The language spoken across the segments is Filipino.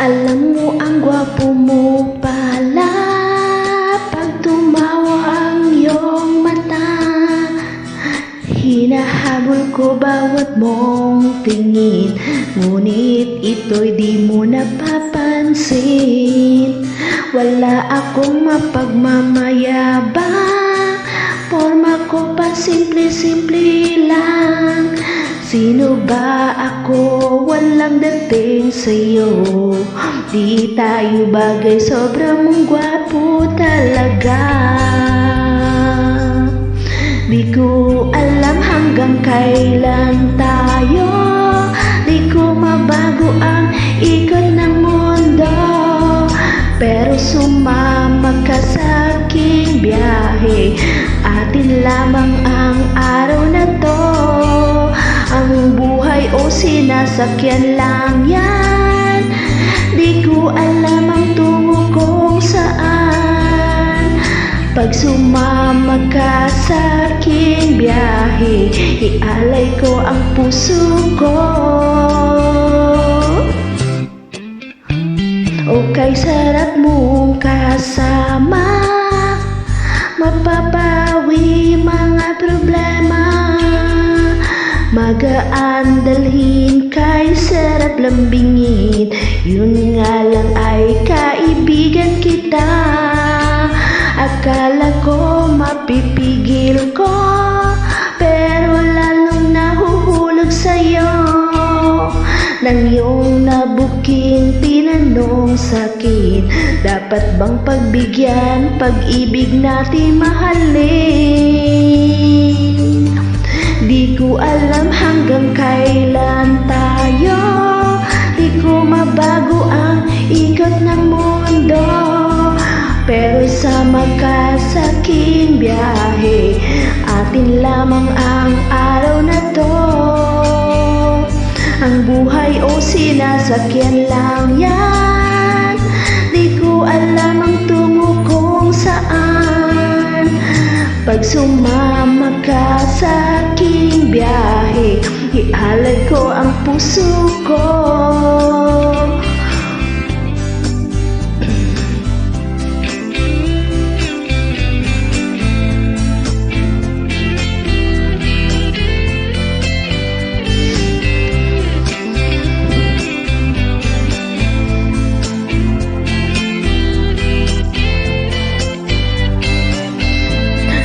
Alam mo ang gwapo mo pala pag tumawa ang iyong mata. Hinahabol ko bawat mong tingin, ngunit ito'y di mo napapansin. Wala akong mapagmamayabang, forma ko pa simple-simple lang. Sino ba ako? Walang dating sa'yo. Di tayo bagay, sobrang mong gwapo talaga. Di ko alam hanggang kailan tayo, di ko mabago ang ikot ng mundo. Pero sumama ka sa aking biyahe, atin lamang ang araw na to. Ang buhay o sinasakyan lang yan, di ko alam ang tungo kung saan. Pag sumama ka sa aking biyahe, ialay ko ang puso ko. O kay sarap mong kasama, mapapawi mga problema. Magaan dalhin kay sarap lambingin, yun nga lang ay kaibigan kita. Akala ko mapipigil ko, pero lalong nahuhulog sa'yo. Nang iyong nabuking tinanong sa'kin, dapat bang pagbigyan, pag-ibig natin mahalin? Di ko alam hanggang kailan tayo, di ko mabago ang ikot ng mundo. Pero sama ka sa aking biyahe, atin lamang ang araw na to. Ang buhay o sinasakyan lang yan, di ko alam ang tungo kung saan. Pag sumama ka sa aking biyahe, ialay ko ang puso ko.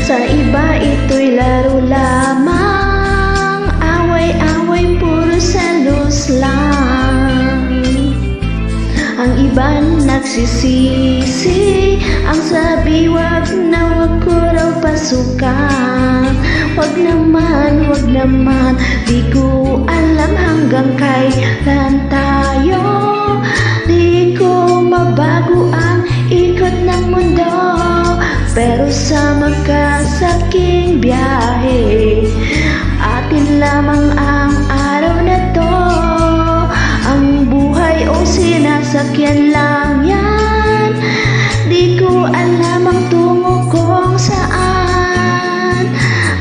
Sa iba ito'y laro lamang, away-away puro salos lang. Ang iba nagsisisi, ang sabi wag na wag ko raw pasukan. Wag naman, di ko alam hanggang kailan tayo, di ko mabago ang ikot ng mundo. Pero sama ka sa aking biyahe, atin lamang ang araw na to. Ang buhay o sinasakyan lang yan, di ko alam ang tungo kung saan.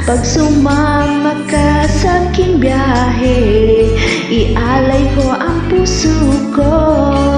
Pag sumama ka sa aking biyahe, ialay ko ang puso ko.